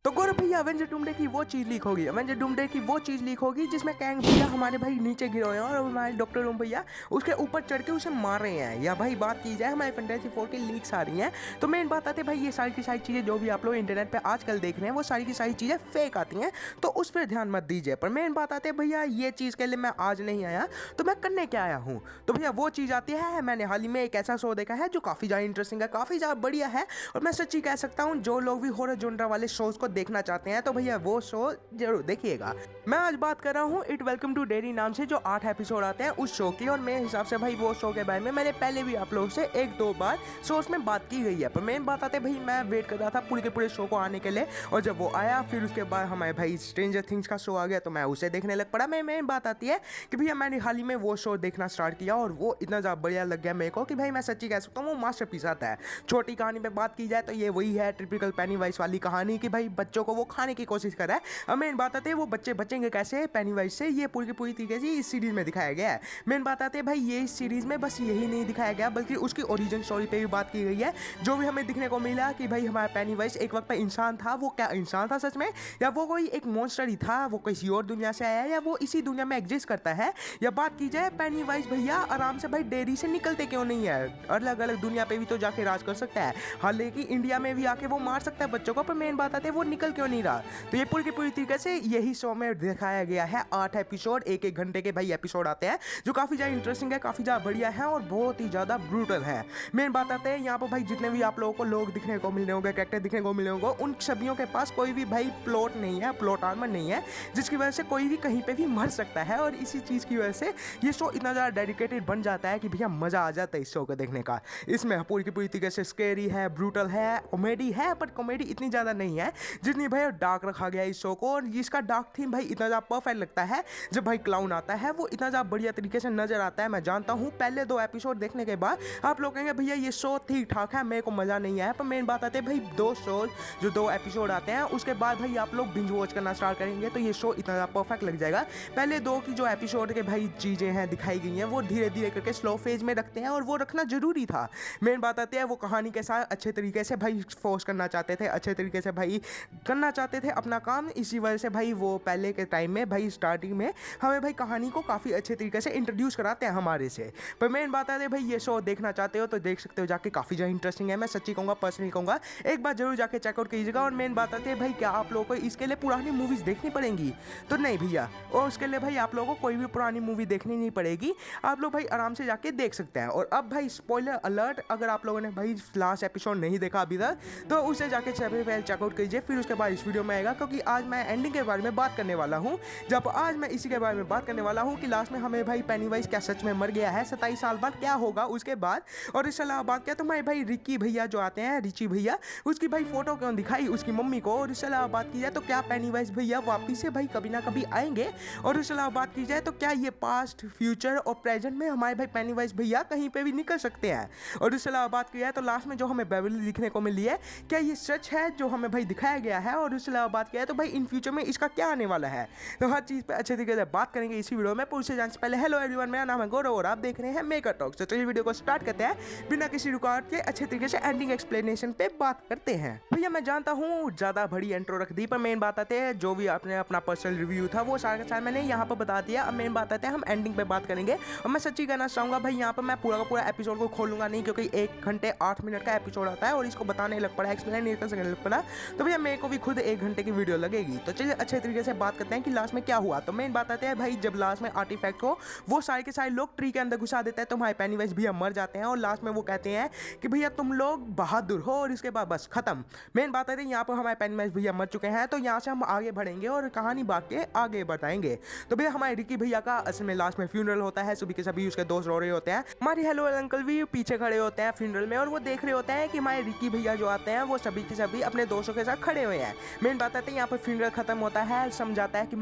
तो गौरव भैया एवेंजर डूमडे की वो चीज़ लीक होगी, एवेंजर डूमडे की वो चीज़ लीक होगी जिसमें कैंग भैया हमारे भाई नीचे गिरे हुए हैं और हमारे डॉक्टर रूम भैया उसके ऊपर चढ़ के उसे मार रहे हैं। या भाई बात की जाए हमारे फैंटेसी 4 की लीक्स आ रही हैं। तो मेन बात आती है भाई ये सारी की सारी चीज़ें जो भी आप लोग इंटरनेट पे आजकल देख रहे हैं वो सारी की सारी चीज़ें फेक आती हैं, तो उस पर ध्यान मत दीजिए। पर मेन बात आती है भैया ये चीज़ के लिए मैं आज नहीं आया, तो मैं करने क्या आया हूँ। तो भैया वो चीज़ आती है, मैंने हाल ही में एक ऐसा शो देखा है जो काफ़ी ज़्यादा इंटरेस्टिंग है, काफ़ी ज़्यादा बढ़िया है। और मैं सच्ची कह सकता हूँ जो लोग भी हॉरर जॉनर वाले शोज़ को देखना चाहते हैं तो भैया वो शो जरूर देखिएगा। मैं आज बात कर रहा हूँ इट वेलकम टू डेरी नाम से जो 8 एपिसोड आते हैं उस शो की। और मेरे हिसाब से भाई वो शो के बारे में मैंने पहले भी आप लोगों से एक दो बार शोज में बात की गई है। पर मेन बात आते भाई मैं वेट कर रहा था पूरे के पूरे शो को आने के लिए, और जब वो आया फिर उसके बाद हमारे भाई स्ट्रेंजर थिंग्स का शो आ गया तो मैं उसे देखने लग पड़ा। मेन बात आती है कि भैया मैंने हाल ही में वो शो देखना स्टार्ट किया और वो इतना ज़्यादा बढ़िया लग गया मेरे को कि भाई मैं सच्ची कह सकता हूँ वो मास्टरपीस आता है। छोटी कहानी पे बात की जाए तो ये वही है टिपिकल पेनीवाइज वाली कहानी कि भाई बच्चों को वो खाने की कोशिश कर रहा है। अब मेन बात आती है वो बच्चे बचेंगे कैसे पेनीवाइज से, ये पूरी की पूरी तरीके से इस सीरीज में दिखाया गया है। मेन बात आती है भाई ये इस सीरीज में बस यही नहीं दिखाया गया बल्कि उसकी ओरिजिन स्टोरी पे भी बात की गई है। जो भी हमें दिखने को मिला कि भाई हमारा पेनीवाइज एक वक्त पे इंसान था, वो क्या इंसान था सच में, या वो कोई एक मॉन्स्टर ही था, वो किसी और दुनिया से आया है, या वो इसी दुनिया में एग्जिस्ट करता है। या बात की जाए पेनीवाइज भैया आराम से भाई डेयरी से निकलते क्यों नहीं है, अलग अलग दुनिया पे भी तो जाके राज कर सकता है, हालांकि इंडिया में भी आके वो मार सकता है बच्चों को। पर मेन बात आती है वो निकल क्यों नहीं रहा। तो ये पूरी की पूरी तरीके से यही शो में दिखाया गया है। 8 एपिसोड, एक घंटे के भाई एपिसोड आते हैं जो काफ़ी ज़्यादा इंटरेस्टिंग है, काफ़ी ज़्यादा बढ़िया है और बहुत ही ज़्यादा ब्रूटल है। मेन बात आते हैं यहाँ पर भाई जितने भी आप लोगों को लोग दिखने को मिलने होंगे, कैरेक्टर दिखने को मिले होंगे, उन सभियों के पास कोई भी भाई प्लॉट नहीं है, प्लॉट आर्मर नहीं है, जिसकी वजह से कोई भी कहीं पे भी मर सकता है। और इसी चीज़ की वजह से ये शो इतना ज़्यादा डेडिकेटेड बन जाता है कि भैया मज़ा आ जाता है इस शो को देखने का। इसमें पूरी की पूरी तरीके से स्केरी है, ब्रूटल है, कॉमेडी है, बट कॉमेडी इतनी ज़्यादा नहीं है जितनी भाई डार्क रखा गया है इस शो को। और इसका डार्क थीम भाई इतना ज़्यादा परफेक्ट लगता है, जब भाई क्लाउन आता है वो इतना ज़्यादा बढ़िया तरीके से नजर आता है। मैं जानता हूँ पहले 2 एपिसोड देखने के बाद आप लोग कहेंगे भैया ये शो ठीक ठाक है, मेरे को मज़ा नहीं आया। पर मेन बात आती है भाई 2 शो जो 2 एपिसोड आते हैं उसके बाद भाई आप लोग बिंज वॉच करना स्टार्ट करेंगे तो ये शो इतना ज़्यादा परफेक्ट लग जाएगा। पहले 2 की जो एपिसोड के भाई चीज़ें हैं दिखाई गई हैं वो धीरे धीरे करके स्लो फेज में रखते हैं और वो रखना जरूरी था। मेन बात आती है वो कहानी के साथ अच्छे तरीके से भाई फोर्स करना चाहते थे, अच्छे तरीके से भाई करना चाहते थे अपना काम। इसी वजह से भाई वो पहले के टाइम में भाई स्टार्टिंग में हमें भाई कहानी को काफ़ी अच्छे तरीके से इंट्रोड्यूस कराते हैं हमारे से। पर मेन बात आती है भाई ये शो देखना चाहते हो तो देख सकते हो जाके, काफ़ी ज़्यादा इंटरेस्टिंग है। मैं सच्ची कहूँगा, पर्सनली कहूँगा एक बार जरूर जाके चेकआउट कीजिएगा। और मेन बात आती है भाई क्या आप लोगों को इसके लिए पुरानी मूवीज़ देखनी पड़ेंगी, तो नहीं भैया, और उसके लिए भाई आप लोगों को कोई भी पुरानी मूवी देखनी नहीं पड़ेगी, आप लोग भाई आराम से जाके देख सकते हैं। और अब भाई स्पॉइलर अलर्ट, अगर आप लोगों ने भाई लास्ट एपिसोड नहीं देखा अभी तक तो उसे जाके पहले चेकआउट कीजिए, फिर उसके बाद इस वीडियो में आएगा, क्योंकि आज मैं एंडिंग के बारे में बात करने वाला हूँ। जब आज मैं इसी के बारे में बात करने वाला हूँ कि लास्ट में हमें भाई पेनीवाइज क्या सच में मर गया है, 27 साल बाद क्या होगा उसके बाद। और इसके अलावा बात किया तो हमारे भाई रिकी भैया जो आते हैं, रिची भैया, उसकी भाई फोटो क्यों दिखाई उसकी मम्मी को। और इसके अलावा बात की जाए तो क्या पेनीवाइज भैया वापिस से भाई कभी ना कभी आएंगे। और इसके अलावा बात की जाए तो क्या ये पास्ट, फ्यूचर और प्रेजेंट में हमारे भाई पेनीवाइज भैया कहीं पे भी निकल सकते हैं। और इसके अलावा बात की जाए तो लास्ट में जो हमें बेवरली दिखने को मिली है क्या ये सच है जो हमें भाई दिखाया गया है। और इसके अलावा बात किया है तो भाई इन फ्यूचर में इसका क्या आने वाला है, तो हर चीज़ पे अच्छे तरीके से बात करेंगे इसी वीडियो में। पूछे जाने से पहले हेलो एवरीवन, मेरा नाम है गौरव और आप देख रहे हैं मेकर टॉक्स। तो चलिए वीडियो को स्टार्ट करते हैं, बिना किसी रुकावट के अच्छे तरीके से एंडिंग एक्सप्लेनेशन पे बात करते हैं। भैया मैं जानता हूँ ज़्यादा बड़ी इंट्रो रख दी, पर मेन बात आते हैं जो भी आपने अपना पर्सनल रिव्यू था वो सारा का सारा मैंने यहाँ पर बता दिया। अब मेन बात आते हैं हम एंडिंग पे बात करेंगे। और मैं सच्ची कहना चाहूँगा भाई यहाँ पर मैं पूरा का पूरा एपिसोड को खोलूंगा नहीं, क्योंकि 1 घंटे 8 मिनट का एपिसोड आता है और इसको बताने लग पड़ा, एक्सप्लेन नहीं कर सकने लग पड़ा, तो भैया मेरे को भी खुद 1 घंटे की वीडियो लगेगी। तो चलिए अच्छे तरीके से बात करते हैं कि लास्ट में क्या हुआ। तो मेन बात आती है भाई जब लास्ट में आर्टिफैक्ट को वो सारे के सारे लोग ट्री के अंदर घुसा देते हैं तो हमारे पेनीवाइज भैया मर जाते हैं। और लास्ट में वो कहते हैं कि भैया तुम लोग बहादुर हो, और इसके बाद बस खत्म। मेन बात आती है यहाँ पर हमारे पेनीवाइज भैया मर चुके हैं, तो यहाँ से हम आगे बढ़ेंगे और कहानी बात के आगे बताएंगे। तो भैया हमारे रिकी भैया का असल में लास्ट में फ्यूनरल होता है, सभी के सभी उसके दोस्त रो रहे होते हैं, हमारी हेलो अंकल भी पीछे खड़े होते हैं फ्यूनरल में, और वो देख रहे होते हैं कि हमारे रिकी भैया जो आते हैं वो सभी के सभी अपने दोस्तों के साथ खड़े हुए हैं। मेन बात आती है यहाँ पर फ्यूनरल खत्म होता है, समझाता है कि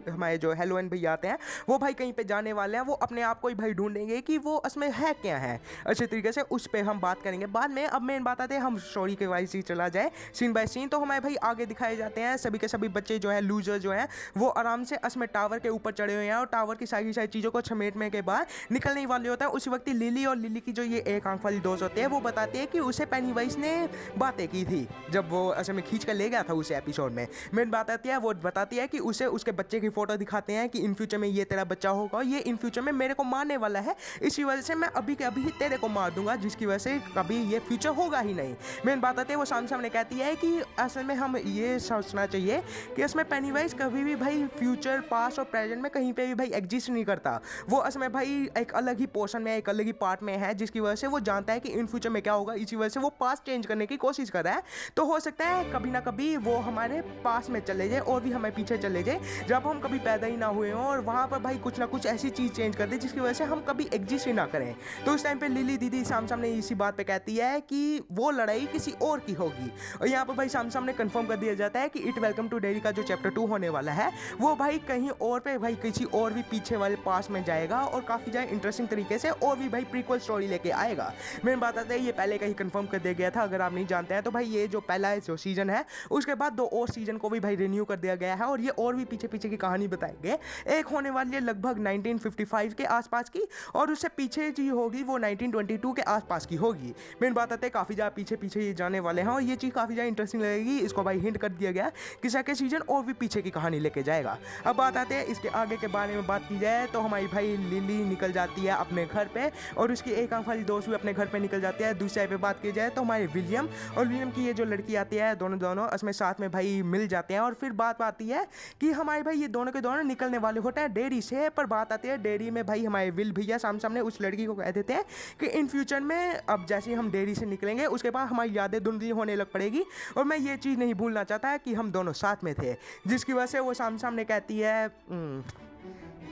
हमारे जो हेलो एंड भैया आते हैं वो भाई कहीं पे जाने वाले हैं, वो अपने आप को ही भाई ढूंढेंगे कि वो उसमें है क्या है, अच्छे तरीके से उस पर हम बात करेंगे बाद में। अब मेन बात आती है हम स्टोरी के वाइज ही चला जाए सीन बाय सीन, तो हमारे भाई आगे दिखाए जाते हैं सभी के सभी बच्चे जो है लूजर जो है वो आराम से असमें टावर के ऊपर चढ़े हुए हैं और टावर की सारी चीज़ों को समेटने के बाद निकलने ही वाले होता है। उसी वक्त लिली और लिली की जो ये एक आंख वाली दोस्त होती है वो बताती है कि उसे पेनीवाइज ने बातें की थी जब वो असल में खींच कर ले गया था उस एपिसोड में। मेन बात आती है, वो बताती है कि उसे उसके बच्चे की फ़ोटो दिखाते हैं कि इन फ्यूचर में ये तेरा बच्चा होगा, ये इन फ्यूचर में मेरे को मारने वाला है, इसी वजह से मैं अभी के अभी ही तेरे को मार दूंगा, जिसकी वजह से कभी ये फ्यूचर होगा ही नहीं। मेन बात आती है, वो सामने कहती है कि असल में हम ये सोचना चाहिए कि इसमें पेनीवाइज कभी भी भाई फ्यूचर, पास्ट और प्रेजेंट में कहीं पे भी भाई एग्जिस्ट नहीं करता। वो असल में भाई एक अलग ही पोर्शन में, एक अलग ही पार्ट में है, जिसकी वजह से वो जानता है कि इन फ्यूचर में क्या होगा, इसी वजह से वो पास्ट चेंज करने की कोशिश कर रहा है। तो हो सकता है कभी ना कभी वो हमारे पास में चले जाए और भी हमें पीछे चले जाए, जब हम कभी पैदा ही ना हुए हों, और वहाँ पर भाई कुछ ना कुछ ऐसी चीज़ चेंज कर दे जिसकी वजह से हम कभी एग्जिस्ट ही ना करें। तो उस टाइम पे लिली दीदी सामने इसी बात पे कहती है कि वो लड़ाई किसी और की होगी। और यहाँ पर भाई सामने कंफर्म कर दिया जाता है कि इट वेलकम टू डेरी का जो चैप्टर 2 होने वाला है वो भाई कहीं और पे भाई किसी और भी पीछे वाले पास में जाएगा और काफ़ी ज़्यादा इंटरेस्टिंग तरीके से और भी भाई प्रीक्वल स्टोरी लेके आएगा। मेन बात आती है, ये पहले का ही कंफर्म कर दिया गया था, अगर आप नहीं जानते हैं तो भाई ये जो पहला जो सीजन है उसके बाद 2 और सीजन को भी भाई रिन्यू कर दिया गया है, और ये और भी पीछे की कहानी बताएंगे। एक होने वाली है लगभग 1955 के आसपास की, और उससे पीछे जी होगी वो 1922 के आसपास की होगी। मेन बात आती है, काफ़ी ज़्यादा पीछे ये जाने वाले हैं, और ये चीज़ काफ़ी ज़्यादा इंटरेस्टिंग लगेगी। इसको भाई हिंट कर दिया गया कि सेकंड सीजन और भी पीछे की कहानी लेके जाएगा। अब बात आते हैं इसके आगे के बारे में बात की जाए तो हमारी भाई लिली निकल जाती है अपने घर पे, और उसकी एक आंख वाली दोस्त भी अपने घर पे निकल जाती है। दूसरे पे बात की जाए तो हमारे विलियम और विलियम की ये जो लड़की आती है, दोनों इसमें साथ में भाई मिल जाते हैं। और फिर बात आती है कि हमारे भाई ये दोनों के दोनों निकलने वाले होते हैं डेयरी से, पर बात आती है डेयरी में भाई हमारे विल भैया सामने उस लड़की को कह देते हैं कि इन फ्यूचर में अब जैसे ही हम डेयरी से निकलेंगे उसके बाद हमारी यादें धुंधली होने लग पड़ेगी, और मैं ये चीज़ नहीं भूलना चाहता कि हम दोनों साथ में थे, जिसकी वजह से वो सामने कहती है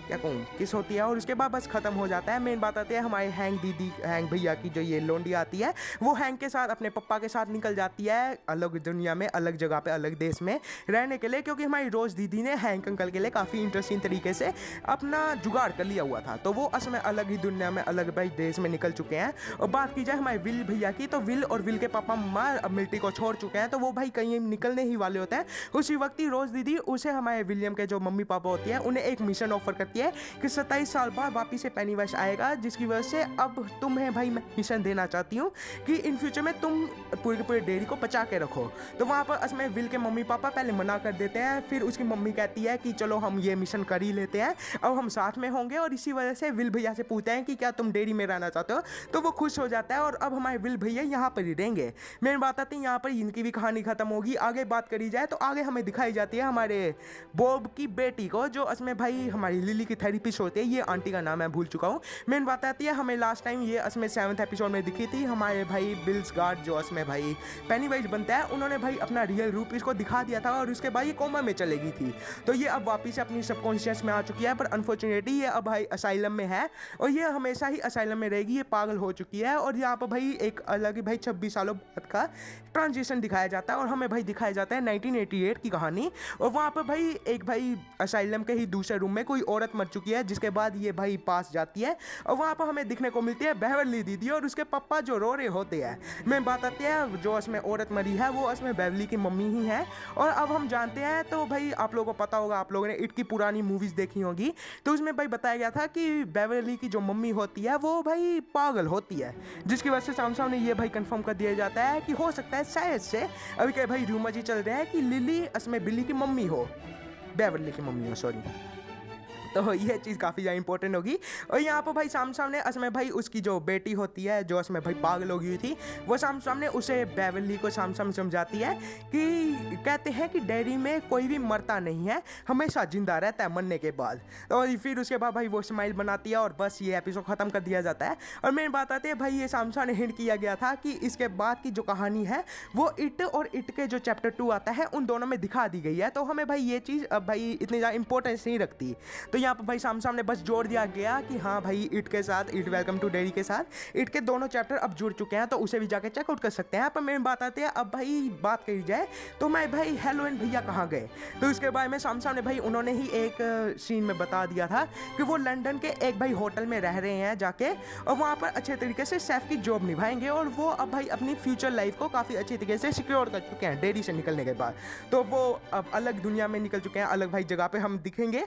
क्या कहूँ किस होती है, और उसके बाद बस खत्म हो जाता है। मेन बात आती है हमारे हैंग भैया की जो ये लोंडी आती है, वो हैंग के साथ अपने पप्पा के साथ निकल जाती है अलग दुनिया में, अलग जगह पे, अलग देश में रहने के लिए, क्योंकि हमारी रोज दीदी ने हैंग अंकल के लिए काफ़ी इंटरेस्टिंग तरीके से अपना जुगाड़ कर लिया हुआ था। तो वो असल में अलग ही दुनिया में, अलग भाई देश में निकल चुके हैं। और बात की जाए हमारे विल भैया की, तो विल और विल के पापा मम्मा अब मिलिट्री को छोड़ चुके हैं, तो वो भाई कहीं निकलने ही वाले होते हैं। उसी वक्त ही रोज दीदी उसे हमारे विलियम के जो मम्मी पापा होती है उन्हें एक मिशन ऑफर करती है कि 27 साल बाद वापिस से पेनीवाइज आएगा, जिसकी वजह से अब तुम्हें भाई मैं मिशन देना चाहती हूँ कि इन फ्यूचर में तुम पूरे के पूरे डेयरी को बचा के रखो। तो वहाँ पर असमें विल के मम्मी पापा पहले मना कर देते हैं, फिर उसकी मम्मी कहती है कि चलो हम ये मिशन कर ही लेते हैं, अब हम साथ में होंगे। और इसी वजह से विल भैया से पूछते हैं कि क्या तुम डेयरी में रहना चाहते हो, तो वो खुश हो जाता है, और अब हमारे विल भैया यहाँ पर ही रहेंगे। मेन बात आती है यहाँ पर इनकी भी कहानी खत्म होगी। आगे बात करी जाए तो आगे हमें दिखाई जाती है हमारे बॉब की बेटी को, जो असमें भाई हमारी लिली की थेरेपिस्ट होते हैं, ये आंटी का नाम मैं भूल चुका हूँ। मेन बात आती है हमें लास्ट टाइम ये असमें 7th एपिसोड में दिखी थी, हमारे भाई बिल्स गार्ड जो असमें भाई पेनीवाइज बनता है, उन्होंने भाई अपना रियल रूप इसको दिखा दिया था, और उसके बाद ये कोमा में चले गई थी। तो ये अब वापिस अपनी सबकॉन्शियस में आ चुकी है, पर अनफॉर्चुनेटली ये अब भाई असाइलम में है, और ये हमेशा ही असाइलम में रहेगी, ये पागल हो चुकी है। और यहाँ पर भाई एक अलग ही भाई 26 सालों बाद का ट्रांजिशन दिखाया जाता है, और हमें भाई दिखाया जाता है 1988 की कहानी। और वहाँ पर भाई एक भाई असाइलम के ही दूसरे रूम में कोई औरत मर चुकी है, जिसके बाद ये भाई पास जाती है, और वहाँ पर हमें दिखने को मिलती है बेवरली दीदी और उसके पापा जो रो रहे होते हैं। मैं बात आती है जो उसमें औरत मरी है वो उसमें बेवरली की मम्मी ही है। और अब हम जानते हैं, तो भाई आप लोगों को पता होगा, आप लोगों ने इट की पुरानी मूवीज़ देखी होगी, तो उसमें भाई बताया गया था कि बेवरली की जो मम्मी होती है वो भाई पागल होती है, जिसकी वजह से सामने ये भाई कंफर्म कर दिया जाता है कि हो सकता है शायद से अभी के भाई रूमर जी चल रहे हैं कि लिली उसमें बिली की मम्मी हो, बेवरली की मम्मी हो, सॉरी। तो ये चीज़ काफ़ी ज़्यादा इंपॉर्टेंट होगी। और यहाँ पर भाई सामने असमें भाई उसकी जो बेटी होती है जो असमें भाई पागल हो गई थी, वो सामने उसे बेवरली को सामने समझाती है कि कहते हैं कि डेयरी में कोई भी मरता नहीं है, हमेशा जिंदा रहता है मरने के बाद। और फिर उसके बाद भाई वो स्माइल बनाती है, और बस ये एपिसोड ख़त्म कर दिया जाता है। और मेन बात आती है भाई ये सामने हिंट किया गया था कि इसके बाद की जो कहानी है वो इट और इट के जो चैप्टर 2 आता है उन दोनों में दिखा दी गई है। तो हमें भाई ये चीज़ अब भाई इतनी ज़्यादा इंपॉर्टेंस नहीं रखती। तो यहाँ पर भाई सामने बस जोड़ दिया गया कि हाँ भाई इट के साथ, इट वेलकम टू डेयरी के साथ इट के दोनों चैप्टर अब जुड़ चुके हैं, तो उसे भी जाके चेकआउट कर सकते हैं। पर मेन बात आती है, अब भाई बात करी जाए तो मैं भाई हेलोइन भैया कहाँ गए, तो इसके बारे में सामने भाई उन्होंने ही एक सीन में बता दिया था कि वो लंदन के एक भाई होटल में रह रहे हैं जाके, और वहाँ पर अच्छे तरीके से शेफ की जॉब निभाएंगे, और वो अब भाई अपनी फ्यूचर लाइफ को काफ़ी अच्छे तरीके से सिक्योर कर चुके हैं डेयरी से निकलने के बाद। तो वो अब अलग दुनिया में निकल चुके हैं, अलग भाई जगह पे हम दिखेंगे।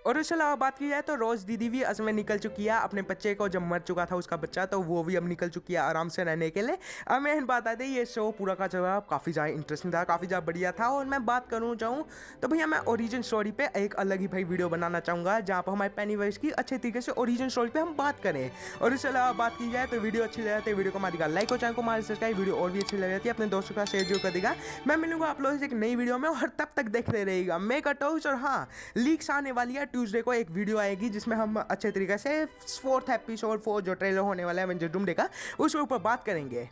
और उसके अलावा बात की जाए तो रोज दीदी भी असल में निकल चुकी है अपने बच्चे को, जब मर चुका था उसका बच्चा तो वो भी अब निकल चुकी है आराम से रहने के लिए। अब मैं बात आती है, ये शो पूरा का जवाब काफ़ी ज़्यादा इंटरेस्टिंग था, काफ़ी ज़्यादा बढ़िया था। और मैं बात करूँ चाहूँ तो भैया मैं ओरिजिन स्टोरी पे एक अलग ही भाई वीडियो बनाना चाहूँगा, जहाँ पर हमारे पेनीवाइज की अच्छे तरीके से ओरिजिन स्टोरी पे हम बात करें। और इसके अलावा बात की जाए तो वीडियो अच्छी लग जाती है, वीडियो को मारिएगा लाइक और चैनल को मारे सब्सक्राइब, वीडियो और भी अच्छी लग जाती है अपने दोस्तों का शेयर जो कर देगा। मैं मिलूंगा आप लोगों से एक नई वीडियो में, और तब तक देखते रहिएगा मेगा टॉक्स। और हाँ, लीक्स आने वाली है, ट्यूसडे को एक वीडियो आएगी जिसमें हम अच्छे तरीके से 4th एपिसोड 4 जो ट्रेलर होने वाला है एवेंजर डूमडे का, उसके ऊपर बात करेंगे।